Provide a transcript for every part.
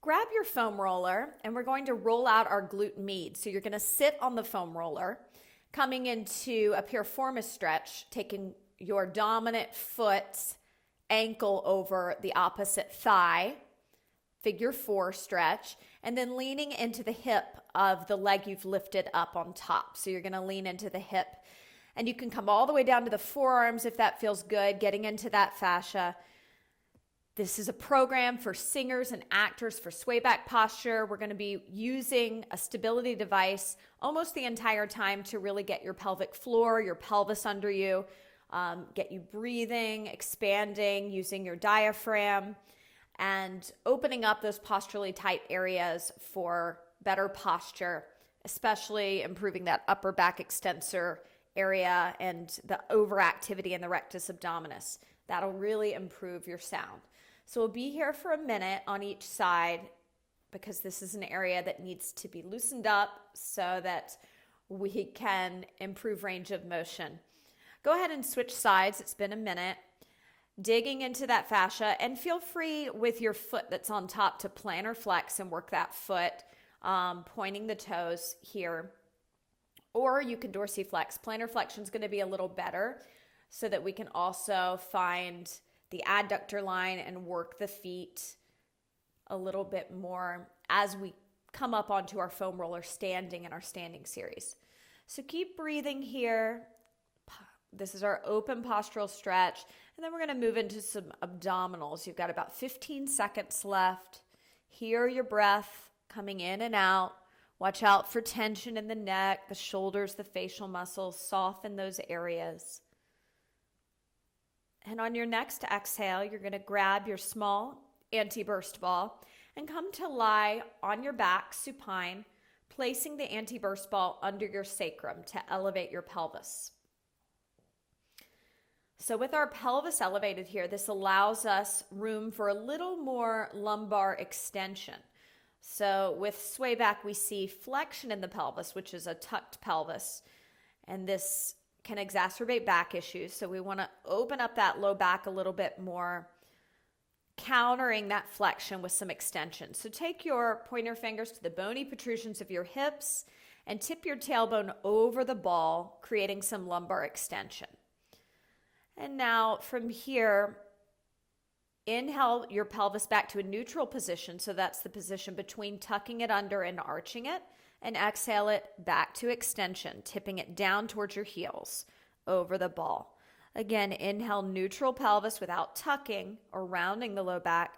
Grab your foam roller and we're going to roll out our glute med. So you're going to sit on the foam roller, coming into a piriformis stretch, taking your dominant foot's ankle over the opposite thigh, figure 4 stretch, and then leaning into the hip of the leg you've lifted up on top. So you're going to lean into the hip, and you can come all the way down to the forearms if that feels good, getting into that fascia. This is a program for singers and actors for sway back posture. We're going to be using a stability device almost the entire time to really get your pelvic floor, your pelvis under you, get you breathing, expanding, using your diaphragm, and opening up those posturally tight areas for better posture, especially improving that upper back extensor area and the overactivity in the rectus abdominis. That'll really improve your sound. So we'll be here for a minute on each side because this is an area that needs to be loosened up so that we can improve range of motion. Go ahead and switch sides. It's been a minute. Digging into that fascia, and feel free with your foot that's on top to plantar flex and work that foot, pointing the toes here. Or you can dorsiflex. Plantar flexion is going to be a little better so that we can also find the adductor line and work the feet a little bit more as we come up onto our foam roller standing in our standing series. So keep breathing here. This is our open postural stretch. And then we're going to move into some abdominals. You've got about 15 seconds left. Hear your breath coming in and out. Watch out for tension in the neck, the shoulders, the facial muscles. Soften those areas. And on your next exhale, you're going to grab your small anti-burst ball and come to lie on your back, supine, placing the anti-burst ball under your sacrum to elevate your pelvis. So with our pelvis elevated here, this allows us room for a little more lumbar extension. So with sway back, we see flexion in the pelvis, which is a tucked pelvis, and this can exacerbate back issues. So we want to open up that low back a little bit more, countering that flexion with some extension. So take your pointer fingers to the bony protrusions of your hips and tip your tailbone over the ball, creating some lumbar extension. And now from here, inhale your pelvis back to a neutral position. So that's the position between tucking it under and arching it. And exhale it back to extension, tipping it down towards your heels over the ball. Again, inhale neutral pelvis without tucking or rounding the low back.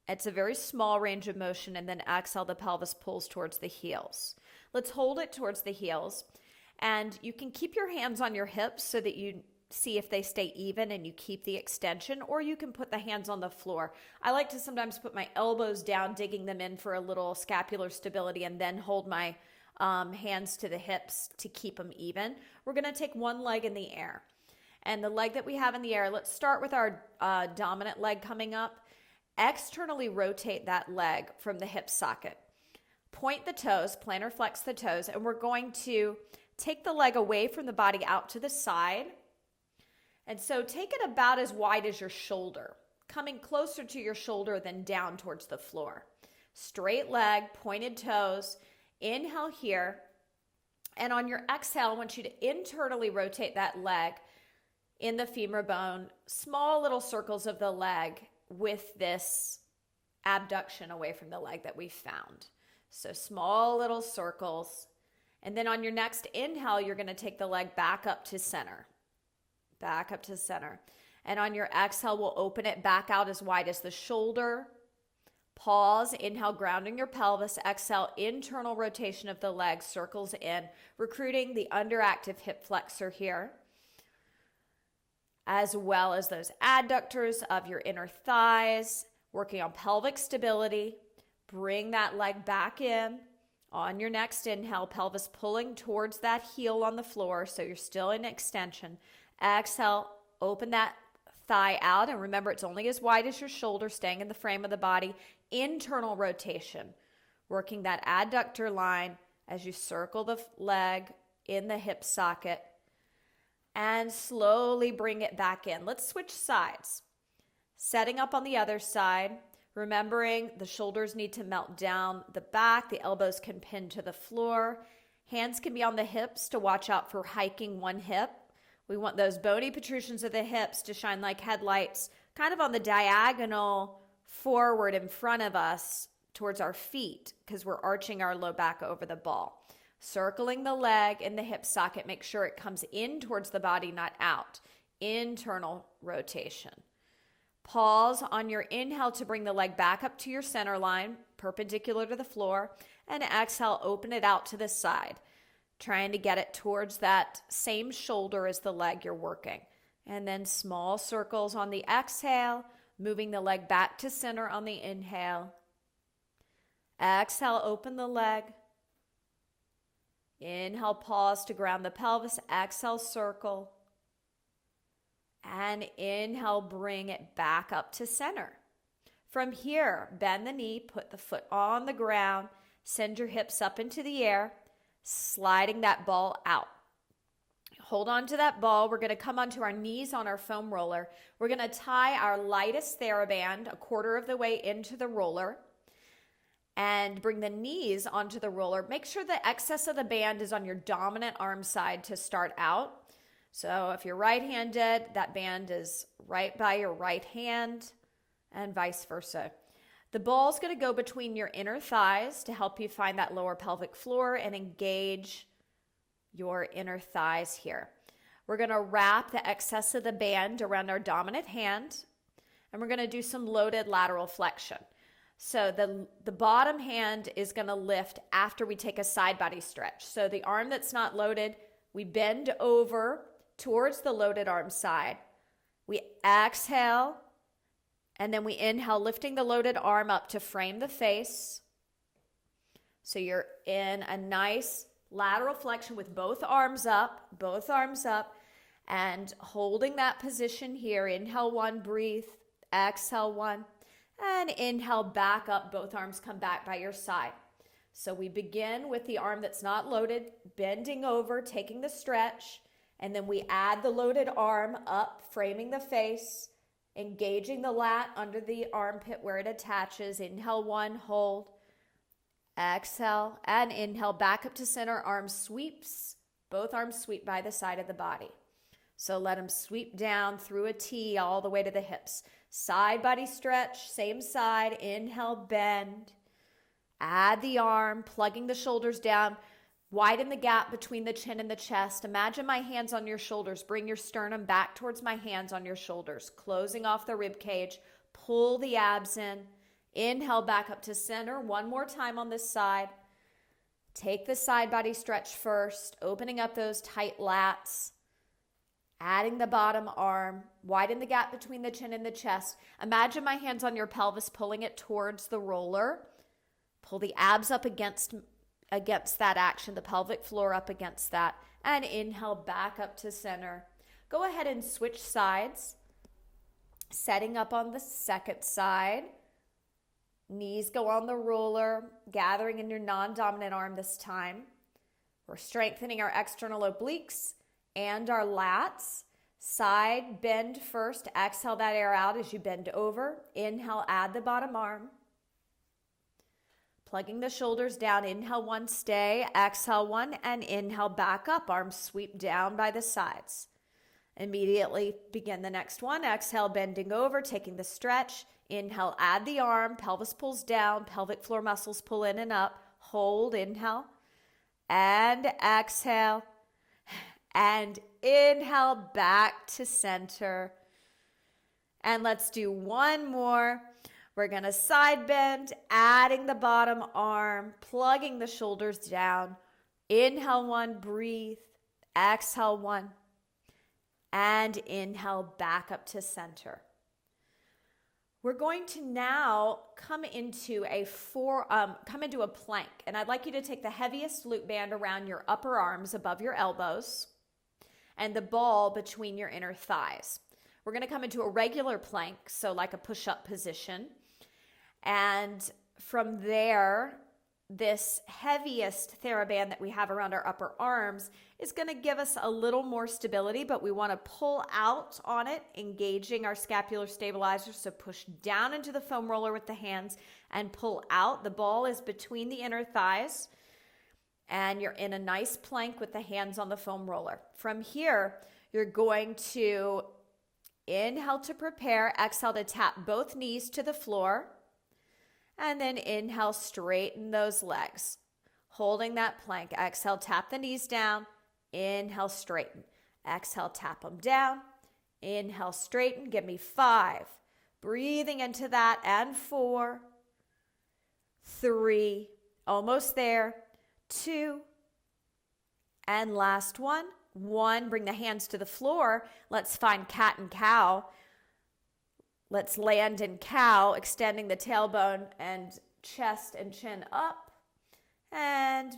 It's a very small range of motion, and then exhale, the pelvis pulls towards the heels. Let's hold it towards the heels, and you can keep your hands on your hips so that you see if they stay even and you keep the extension, or you can put the hands on the floor. I like to sometimes put my elbows down, digging them in for a little scapular stability, and then hold my hands to the hips to keep them even. We're going to take one leg in the air. And the leg that we have in the air, let's start with our dominant leg coming up. Externally rotate that leg from the hip socket. Point the toes, plantar flex the toes, and we're going to take the leg away from the body out to the side. And so take it about as wide as your shoulder, coming closer to your shoulder than down towards the floor. Straight leg, pointed toes. Inhale here. And on your exhale, I want you to internally rotate that leg in the femur bone, small little circles of the leg with this abduction away from the leg that we found. So small little circles. And then on your next inhale, you're going to take the leg back up to center. Back up to center. And on your exhale, we'll open it back out as wide as the shoulder. Pause, inhale, grounding your pelvis. Exhale, internal rotation of the leg, circles in, recruiting the underactive hip flexor here, as well as those adductors of your inner thighs, working on pelvic stability. Bring that leg back in. On your next inhale, pelvis pulling towards that heel on the floor, so you're still in extension. Exhale, open that thigh out, and remember it's only as wide as your shoulder, staying in the frame of the body. Internal rotation, working that adductor line as you circle the leg in the hip socket, and slowly bring it back in. Let's switch sides. Setting up on the other side. Remembering the shoulders need to melt down the back, the elbows can pin to the floor. Hands can be on the hips to watch out for hiking one hip. We want those bony protrusions of the hips to shine like headlights, kind of on the diagonal forward in front of us towards our feet, because we're arching our low back over the ball. Circling the leg in the hip socket, make sure it comes in towards the body, not out. Internal rotation. Pause on your inhale to bring the leg back up to your center line, perpendicular to the floor, and exhale, open it out to the side, trying to get it towards that same shoulder as the leg you're working. And then small circles on the exhale, moving the leg back to center on the inhale. Exhale, open the leg. Inhale, pause to ground the pelvis. Exhale, circle. And inhale, bring it back up to center. From here, bend the knee, put the foot on the ground, send your hips up into the air, sliding that ball out. Hold on to that ball. We're going to come onto our knees on our foam roller. We're going to tie our lightest Theraband a quarter of the way into the roller and bring the knees onto the roller. Make sure the excess of the band is on your dominant arm side to start out. So if you're right-handed, that band is right by your right hand and vice versa. The ball's going to go between your inner thighs to help you find that lower pelvic floor and engage your inner thighs here. We're going to wrap the excess of the band around our dominant hand, and we're going to do some loaded lateral flexion. So the bottom hand is going to lift after we take a side body stretch. So the arm that's not loaded, we bend over towards the loaded arm side. We exhale, and then we inhale, lifting the loaded arm up to frame the face. So you're in a nice lateral flexion with both arms up, and holding that position here. Inhale one, breathe. Exhale one, and inhale back up. Both arms come back by your side. So we begin with the arm that's not loaded, bending over, taking the stretch, and then we add the loaded arm up, framing the face, engaging the lat under the armpit where it attaches. Inhale one, hold. Exhale and inhale back up to center. Arms sweeps, both arms sweep by the side of the body. So let them sweep down through a T all the way to the hips. Side body stretch, same side. Inhale, bend. Add the arm, plugging the shoulders down. Widen the gap between the chin and the chest. Imagine my hands on your shoulders. Bring your sternum back towards my hands on your shoulders. Closing off the rib cage. Pull the abs in. Inhale back up to center. One more time on this side. Take the side body stretch first, opening up those tight lats. Adding the bottom arm. Widen the gap between the chin and the chest. Imagine my hands on your pelvis, pulling it towards the roller. Pull the abs up against that action, the pelvic floor up against that, and inhale back up to center. Go ahead and switch sides. Setting up on the second side. Knees go on the roller, gathering in your non-dominant arm this time. We're strengthening our external obliques and our lats. Side bend first. Exhale that air out as you bend over. Inhale, add the bottom arm. Plugging the shoulders down. Inhale one, stay. Exhale one, and inhale back up. Arms sweep down by the sides. Immediately begin the next one. Exhale, bending over, taking the stretch. Inhale, add the arm. Pelvis pulls down. Pelvic floor muscles pull in and up. Hold, inhale. And exhale. And inhale back to center. And let's do one more. We're going to side bend, adding the bottom arm, plugging the shoulders down. Inhale one, breathe. Exhale one. And inhale back up to center. We're going to now come into a plank, and I'd like you to take the heaviest loop band around your upper arms above your elbows and the ball between your inner thighs. We're going to come into a regular plank, so like a push-up position. And from there, this heaviest Theraband that we have around our upper arms is going to give us a little more stability, but we want to pull out on it, engaging our scapular stabilizer. So push down into the foam roller with the hands and pull out. The ball is between the inner thighs, and you're in a nice plank with the hands on the foam roller. From here, you're going to inhale to prepare, exhale to tap both knees to the floor, and then inhale, straighten those legs. Holding that plank, exhale, tap the knees down, inhale, straighten. Exhale, tap them down, inhale, straighten. Give me 5. Breathing into that, and 4, 3, almost there, 2, and last one. 1, bring the hands to the floor. Let's find cat and cow. Let's land in cow, extending the tailbone and chest and chin up, and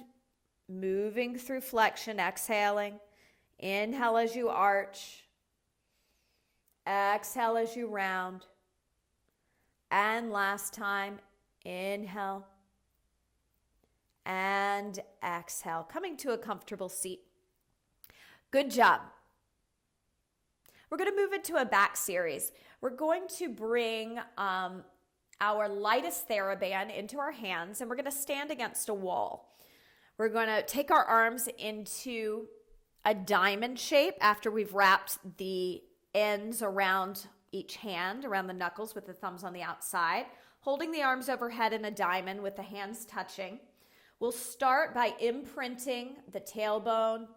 moving through flexion, exhaling. Inhale as you arch. Exhale as you round. And last time, inhale and exhale, coming to a comfortable seat. Good job. We're going to move into a back series. We're going to bring our lightest Theraband into our hands, and we're going to stand against a wall. We're going to take our arms into a diamond shape after we've wrapped the ends around each hand, around the knuckles with the thumbs on the outside, holding the arms overhead in a diamond with the hands touching. We'll start by imprinting the tailbone,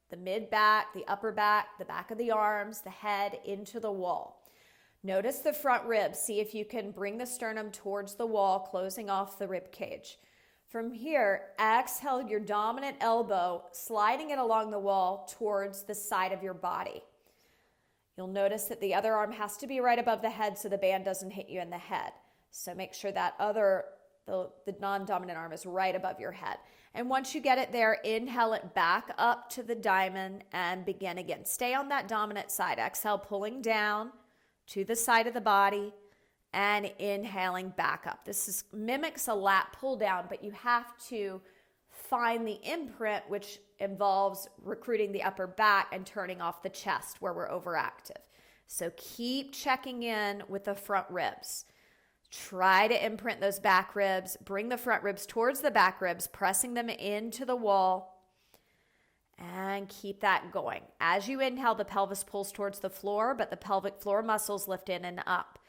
the mid-back, the upper back, the back of the arms, the head into the wall. Notice the front ribs. See if you can bring the sternum towards the wall, closing off the rib cage. From here, exhale your dominant elbow, sliding it along the wall towards the side of your body. You'll notice that the other arm has to be right above the head so the band doesn't hit you in the head. So make sure that the non-dominant arm is right above your head. And once you get it there, inhale it back up to the diamond and begin again. Stay on that dominant side. Exhale, pulling down to the side of the body and inhaling back up. This mimics a lat pull down, but you have to find the imprint, which involves recruiting the upper back and turning off the chest where we're overactive. So keep checking in with the front ribs. Try to imprint those back ribs. Bring the front ribs towards the back ribs, pressing them into the wall, and keep that going. As you inhale, the pelvis pulls towards the floor, but the pelvic floor muscles lift in and up.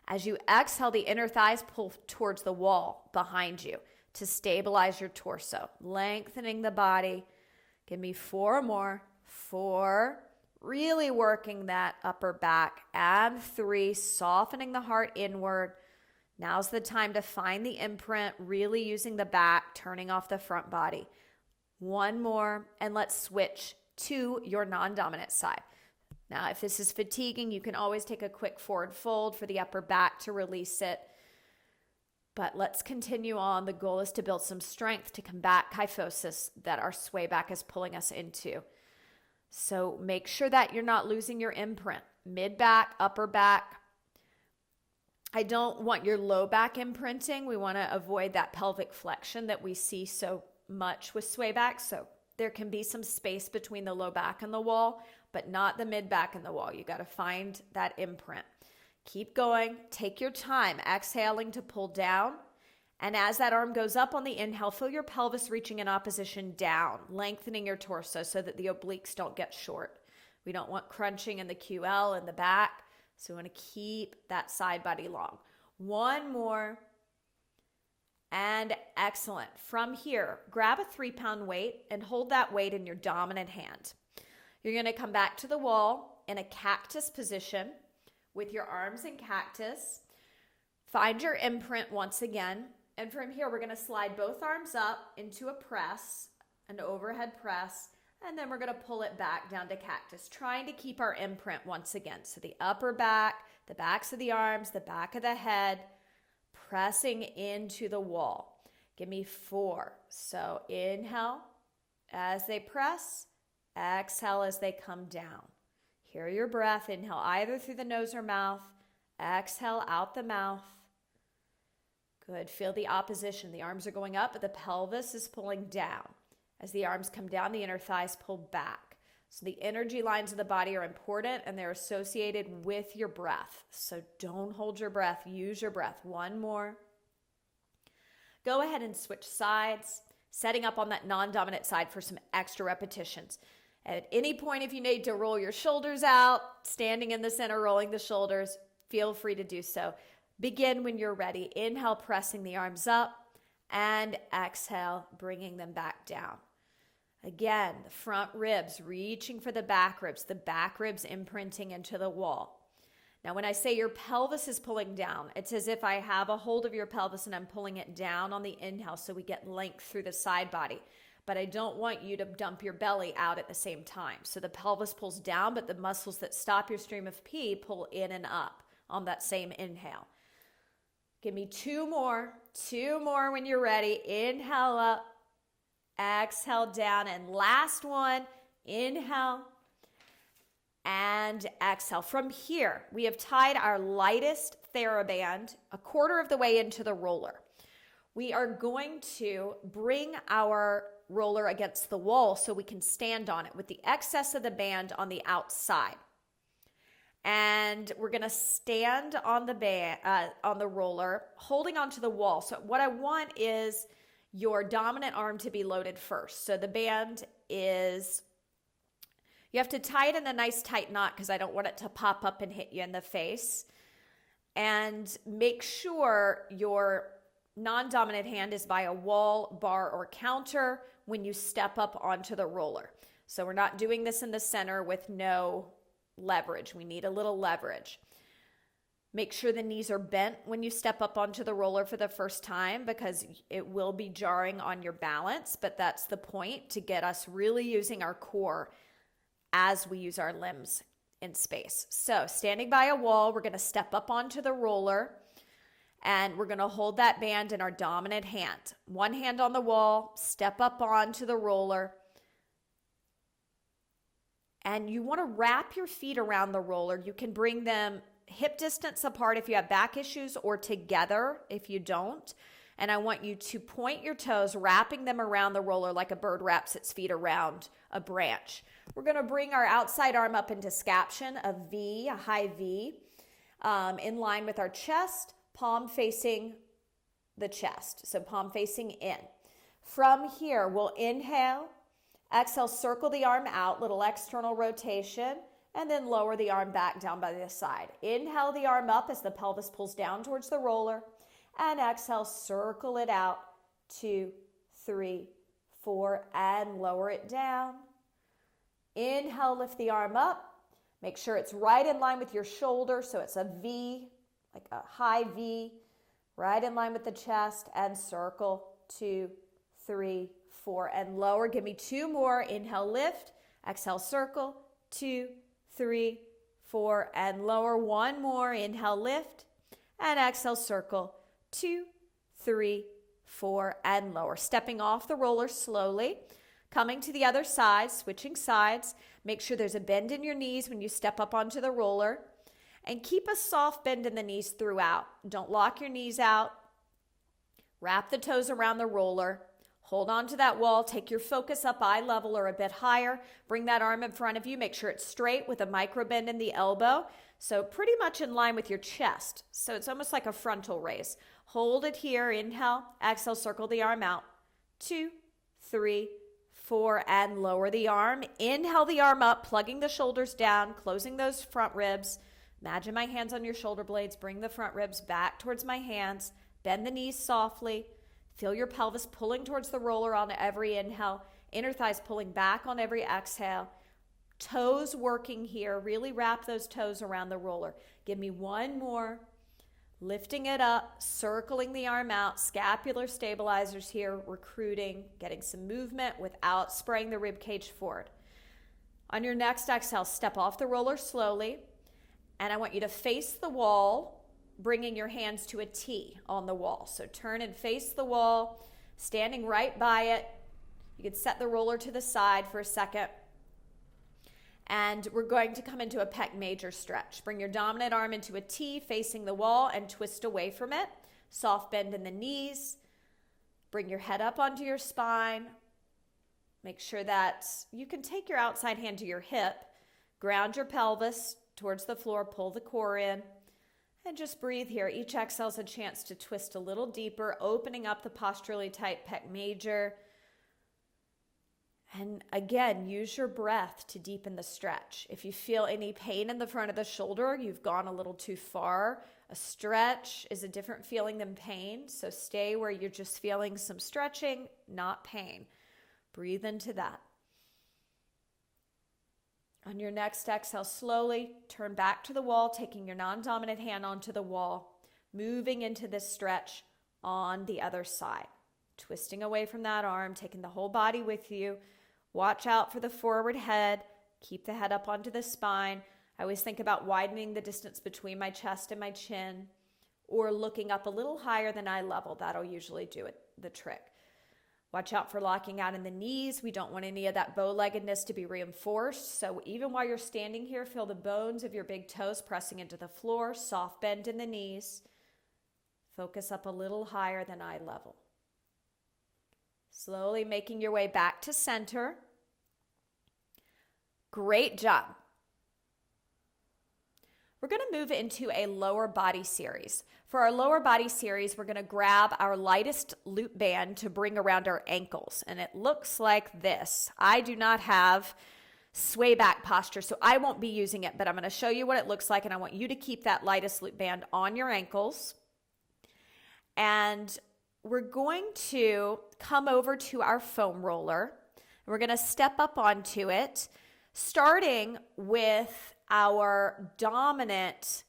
As you exhale, the inner thighs pull towards the wall behind you to stabilize your torso, lengthening the body. Give me 4 more. 4, really working that upper back, and 3, softening the heart inward. Now's the time to find the imprint, really using the back, turning off the front body. 1 more, and let's switch to your non-dominant side. Now, if this is fatiguing, you can always take a quick forward fold for the upper back to release it. But let's continue on. The goal is to build some strength to combat kyphosis that our sway back is pulling us into. So make sure that you're not losing your imprint. Mid-back, upper back. I don't want your low back imprinting. We want to avoid that pelvic flexion that we see so much with sway back. So there can be some space between the low back and the wall, but not the mid back and the wall. You got to find that imprint. Keep going. Take your time, exhaling to pull down. And as that arm goes up on the inhale, feel your pelvis reaching in opposition down, lengthening your torso so that the obliques don't get short. We don't want crunching in the QL in the back. So we want to keep that side body long. 1 more. And excellent. From here, grab a 3-pound weight and hold that weight in your dominant hand. You're going to come back to the wall in a cactus position with your arms in cactus. Find your imprint once again. And from here, we're going to slide both arms up into a press, an overhead press. And then we're going to pull it back down to cactus, trying to keep our imprint once again. So the upper back, the backs of the arms, the back of the head, pressing into the wall. Give me 4. So inhale as they press, exhale as they come down. Hear your breath. Inhale either through the nose or mouth. Exhale out the mouth. Good. Feel the opposition. The arms are going up, but the pelvis is pulling down. As the arms come down, the inner thighs pull back. So the energy lines of the body are important, and they're associated with your breath. So don't hold your breath. Use your breath. One more. Go ahead and switch sides, setting up on that non-dominant side for some extra repetitions. At any point, if you need to roll your shoulders out, standing in the center, rolling the shoulders, feel free to do so. Begin when you're ready. Inhale, pressing the arms up, and exhale, bringing them back down. Again, the front ribs reaching for the back ribs imprinting into the wall. Now, when I say your pelvis is pulling down, it's as if I have a hold of your pelvis and I'm pulling it down on the inhale so we get length through the side body. But I don't want you to dump your belly out at the same time. So the pelvis pulls down, but the muscles that stop your stream of pee pull in and up on that same inhale. Give me two more when you're ready. Inhale up, exhale down, and last one, inhale and exhale. From here, we have tied our lightest Theraband a quarter of the way into the roller. We are going to bring our roller against the wall so we can stand on it with the excess of the band on the outside. And we're going to stand on the roller, holding onto the wall. So what I want is your dominant arm to be loaded first. So the band is, you have to tie it in a nice tight knot because I don't want it to pop up and hit you in the face. And make sure your non-dominant hand is by a wall, bar, or counter when you step up onto the roller. So we're not doing this in the center with no leverage. We need a little leverage. Make sure the knees are bent when you step up onto the roller for the first time because it will be jarring on your balance, but that's the point, to get us really using our core as we use our limbs in space. So standing by a wall, we're going to step up onto the roller and we're going to hold that band in our dominant hand. One hand on the wall, step up onto the roller. And you want to wrap your feet around the roller. You can bring them hip distance apart if you have back issues or together if you don't. And I want you to point your toes, wrapping them around the roller like a bird wraps its feet around a branch. We're going to bring our outside arm up into scaption, a V, a high V, in line with our chest, palm facing the chest. So palm facing in. From here, we'll inhale. Exhale, circle the arm out, little external rotation, and then lower the arm back down by the side. Inhale the arm up as the pelvis pulls down towards the roller, and exhale, circle it out, 2, 3, 4, and lower it down. Inhale, lift the arm up. Make sure it's right in line with your shoulder, so it's a V, like a high V, right in line with the chest, and circle, 2, 3, 4, and lower. Give me two more. Inhale, lift. Exhale, circle. 2, 3, 4, and lower. One more. Inhale, lift. And exhale, circle. 2, 3, 4, and lower. Stepping off the roller slowly. Coming to the other side, switching sides. Make sure there's a bend in your knees when you step up onto the roller. And keep a soft bend in the knees throughout. Don't lock your knees out. Wrap the toes around the roller. Hold on to that wall. Take your focus up eye level or a bit higher. Bring that arm in front of you. Make sure it's straight with a micro bend in the elbow. So pretty much in line with your chest. So it's almost like a frontal raise. Hold it here. Inhale. Exhale. Circle the arm out. 2, 3, 4, and lower the arm. Inhale the arm up, plugging the shoulders down, closing those front ribs. Imagine my hands on your shoulder blades. Bring the front ribs back towards my hands. Bend the knees softly. Feel your pelvis pulling towards the roller on every inhale. Inner thighs pulling back on every exhale. Toes working here. Really wrap those toes around the roller. Give me one more. Lifting it up, circling the arm out. Scapular stabilizers here, recruiting, getting some movement without spraying the rib cage forward. On your next exhale, step off the roller slowly. And I want you to face the wall, bringing your hands to a T on the wall. So turn and face the wall, standing right by it. You can set the roller to the side for a second. And we're going to come into a pec major stretch. Bring your dominant arm into a T facing the wall and twist away from it. Soft bend in the knees. Bring your head up onto your spine. Make sure that you can take your outside hand to your hip. Ground your pelvis towards the floor. Pull the core in. And just breathe here. Each exhale is a chance to twist a little deeper, opening up the posturally tight pec major. And again, use your breath to deepen the stretch. If you feel any pain in the front of the shoulder, you've gone a little too far. A stretch is a different feeling than pain, so stay where you're just feeling some stretching, not pain. Breathe into that. On your next exhale, slowly turn back to the wall, taking your non-dominant hand onto the wall, moving into this stretch on the other side. Twisting away from that arm, taking the whole body with you. Watch out for the forward head. Keep the head up onto the spine. I always think about widening the distance between my chest and my chin, or looking up a little higher than eye level. That'll usually do it, the trick. Watch out for locking out in the knees. We don't want any of that bow-leggedness to be reinforced. So even while you're standing here, feel the bones of your big toes pressing into the floor. Soft bend in the knees. Focus up a little higher than eye level. Slowly making your way back to center. Great job. We're going to move into a lower body series. For our lower body series, we're going to grab our lightest loop band to bring around our ankles. And it looks like this. I do not have sway back posture, so I won't be using it, but I'm going to show you what it looks like, and I want you to keep that lightest loop band on your ankles. And we're going to come over to our foam roller. We're going to step up onto it, starting with our dominant.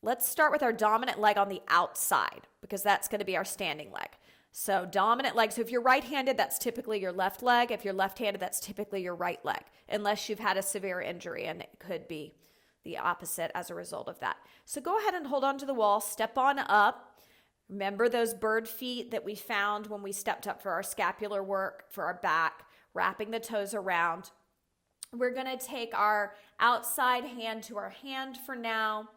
Let's start with our dominant leg on the outside, because that's going to be our standing leg. So dominant leg. So if you're right-handed, that's typically your left leg. If you're left-handed, that's typically your right leg, unless you've had a severe injury, and it could be the opposite as a result of that. So go ahead and hold on to the wall. Step on up. Remember those bird feet that we found when we stepped up for our scapular work, for our back, wrapping the toes around. We're going to take our outside hand to our hand for now.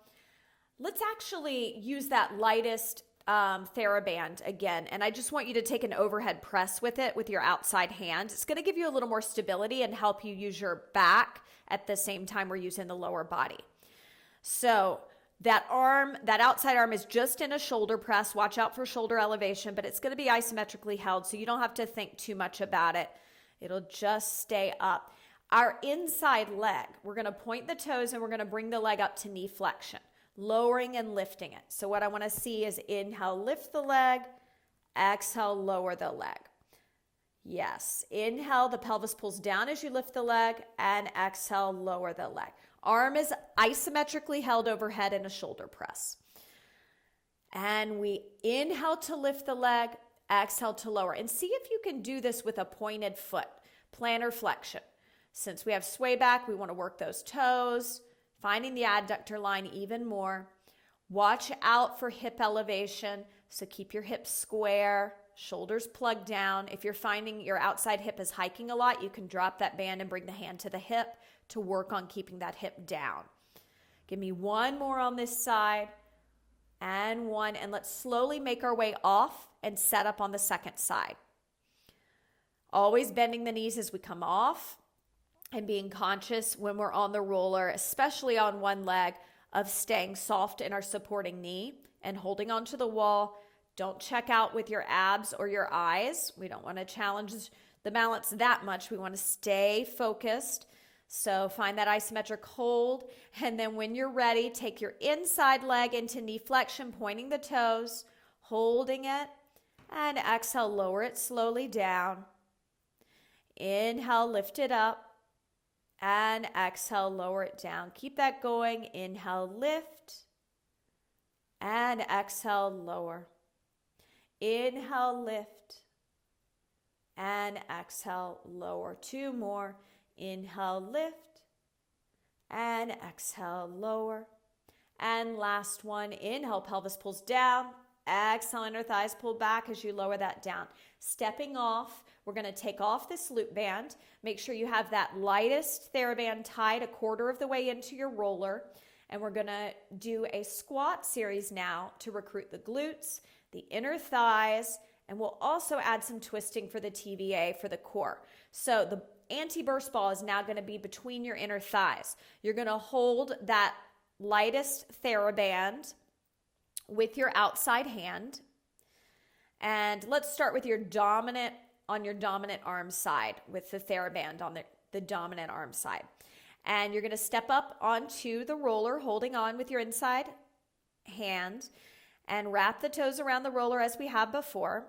Let's actually use that lightest Theraband again. And I just want you to take an overhead press with it with your outside hand. It's going to give you a little more stability and help you use your back at the same time we're using the lower body. So that arm, that outside arm is just in a shoulder press. Watch out for shoulder elevation, but it's going to be isometrically held, so you don't have to think too much about it. It'll just stay up. Our inside leg, we're going to point the toes and we're going to bring the leg up to knee flexion, lowering and lifting it. So what I want to see is inhale, lift the leg, exhale, lower the leg. Yes, inhale, the pelvis pulls down as you lift the leg, and exhale, lower the leg. Arm is isometrically held overhead in a shoulder press. And we inhale to lift the leg, exhale to lower. And see if you can do this with a pointed foot, plantar flexion. Since we have sway back, we want to work those toes, finding the adductor line even more. Watch out for hip elevation, so keep your hips square, shoulders plugged down. If you're finding your outside hip is hiking a lot, you can drop that band and bring the hand to the hip to work on keeping that hip down. Give me one more on this side, and one, and let's slowly make our way off and set up on the second side. Always bending the knees as we come off, and being conscious when we're on the roller, especially on one leg, of staying soft in our supporting knee and holding onto the wall. Don't check out with your abs or your eyes. We don't want to challenge the balance that much. We want to stay focused. So find that isometric hold. And then when you're ready, take your inside leg into knee flexion, pointing the toes, holding it, and exhale, lower it slowly down. Inhale, lift it up. And exhale, lower it down. Keep that going. Inhale, lift. And exhale, lower. Inhale, lift. And exhale, lower. Two more. Inhale, lift. And exhale, lower. And last one. Inhale, pelvis pulls down. Exhale, inner thighs pull back as you lower that down. Stepping off, we're going to take off this loop band. Make sure you have that lightest Theraband tied a quarter of the way into your roller. And we're going to do a squat series now to recruit the glutes, the inner thighs, and we'll also add some twisting for the TVA for the core. So the anti-burst ball is now going to be between your inner thighs. You're going to hold that lightest Theraband with your outside hand. And let's start with your dominant arm side with the Theraband on the dominant arm side. And you're going to step up onto the roller, holding on with your inside hand, and wrap the toes around the roller as we have before.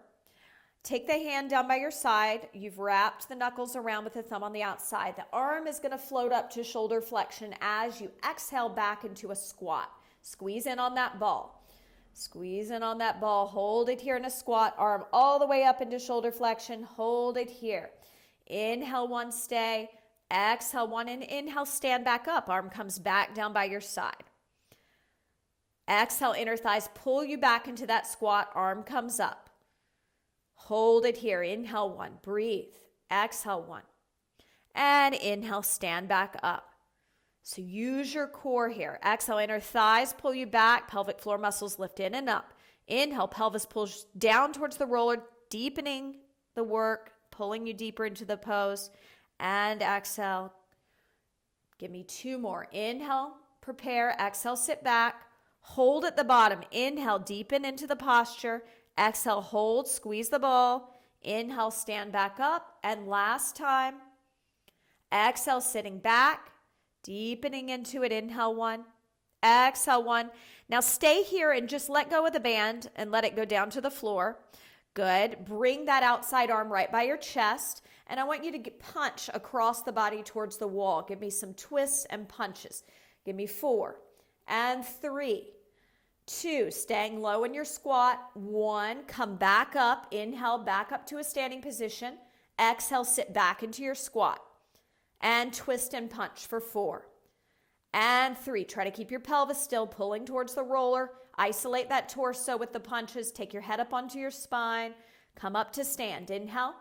Take the hand down by your side. You've wrapped the knuckles around with the thumb on the outside. The arm is going to float up to shoulder flexion as you exhale back into a squat. Squeeze in on that ball. Squeeze in on that ball. Hold it here in a squat. Arm all the way up into shoulder flexion. Hold it here. Inhale one, stay. Exhale one, and inhale, stand back up. Arm comes back down by your side. Exhale, inner thighs pull you back into that squat. Arm comes up. Hold it here. Inhale one, breathe. Exhale one. And inhale, stand back up. So use your core here. Exhale, inner thighs pull you back. Pelvic floor muscles lift in and up. Inhale, pelvis pulls down towards the roller, deepening the work, pulling you deeper into the pose. And exhale. Give me two more. Inhale, prepare. Exhale, sit back. Hold at the bottom. Inhale, deepen into the posture. Exhale, hold, squeeze the ball. Inhale, stand back up. And last time. Exhale, sitting back, deepening into it. Inhale one. Exhale one. Now stay here and just let go of the band and let it go down to the floor. Good. Bring that outside arm right by your chest. And I want you to punch across the body towards the wall. Give me some twists and punches. Give me 4 and 3, 2, staying low in your squat. 1, come back up. Inhale, back up to a standing position. Exhale, sit back into your squat. And twist and punch for 4 and 3. Try to keep your pelvis still, pulling towards the roller. Isolate that torso with the punches. Take your head up onto your spine. Come up to stand. Inhale.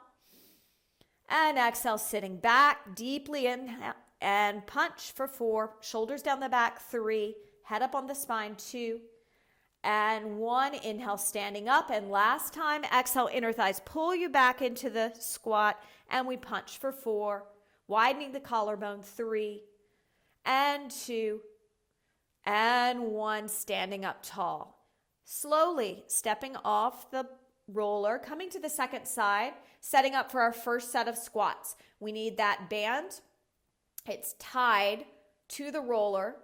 And exhale, sitting back, deeply inhale and punch for 4. Shoulders down the back, 3. Head up on the spine, 2. And 1. Inhale, standing up. And last time, exhale, inner thighs pull you back into the squat. And we punch for 4. Widening the collarbone, 3. And 2. And 1. Standing up tall. Slowly stepping off the roller, coming to the second side, setting up for our first set of squats. We need that band. It's tied to the roller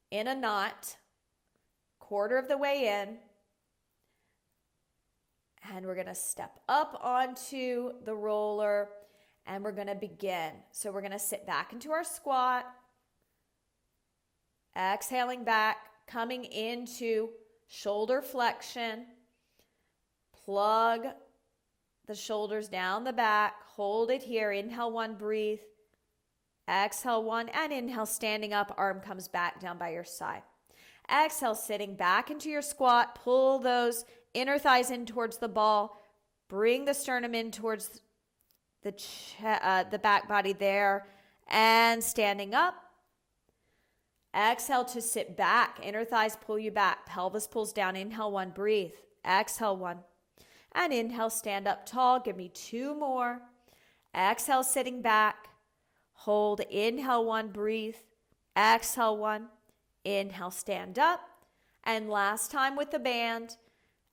in a knot, quarter of the way in. And we're going to step up onto the roller and we're going to begin. So we're going to sit back into our squat, exhaling back, coming into shoulder flexion. Plug the shoulders down the back. Hold it here. Inhale 1, breathe. Exhale 1, and inhale, standing up. Arm comes back down by your side. Exhale, sitting back into your squat. Pull those inner thighs in towards the ball. Bring the sternum in towards the back body there. And standing up. Exhale to sit back. Inner thighs pull you back. Pelvis pulls down. Inhale 1, breathe. Exhale 1. And inhale, stand up tall. Give me 2 more. Exhale, sitting back. Hold. Inhale 1, breathe. Exhale 1. Inhale, stand up. And last time with the band.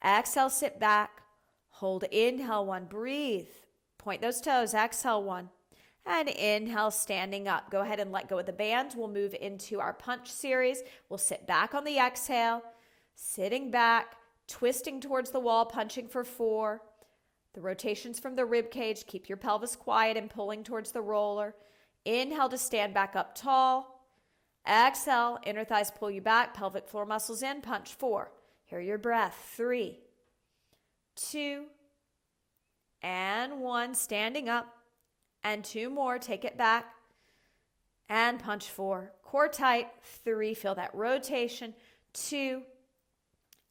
Exhale, sit back. Hold. Inhale 1, breathe. Point those toes. Exhale 1. And inhale, standing up. Go ahead and let go of the band. We'll move into our punch series. We'll sit back on the exhale. Sitting back. Twisting towards the wall, punching for 4. The rotations from the rib cage. Keep your pelvis quiet and pulling towards the roller. Inhale to stand back up tall. Exhale, inner thighs pull you back. Pelvic floor muscles in. Punch 4. Hear your breath. 3, 2, and 1. Standing up. And 2 more. Take it back. And punch 4. Core tight. 3. Feel that rotation. 2.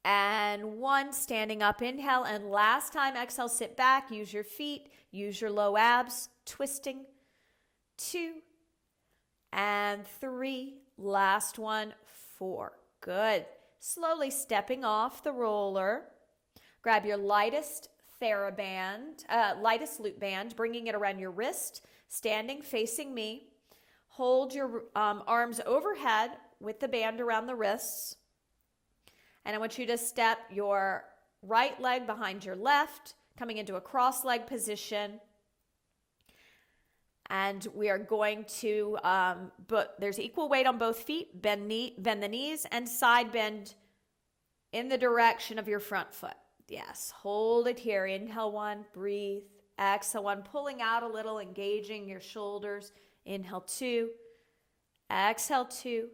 And 1, standing up, inhale, and last time, exhale, sit back, use your feet, use your low abs, twisting, 2, and 3, Last one, 4. Good. Slowly stepping off the roller. Grab your lightest Theraband, lightest loop band, bringing it around your wrist, standing facing me. Hold your arms overhead with the band around the wrists. And I want you to step your right leg behind your left, coming into a cross leg position. And we are going to, but there's equal weight on both feet. Bend the knees and side bend in the direction of your front foot. Yes, hold it here. Inhale 1, breathe. Exhale 1, pulling out a little, engaging your shoulders. Inhale 2, exhale 2.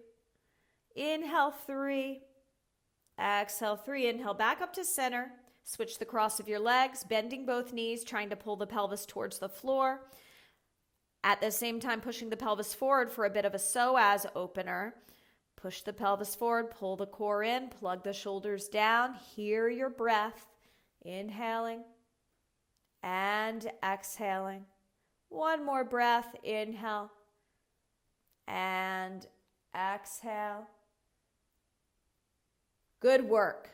Inhale 3, exhale 3. Inhale back up to center. Switch the cross of your legs, bending both knees, trying to pull the pelvis towards the floor. At the same time, pushing the pelvis forward for a bit of a psoas opener. Push the pelvis forward, pull the core in, plug the shoulders down. Hear your breath. Inhaling and exhaling. One more breath. Inhale and exhale. Good work.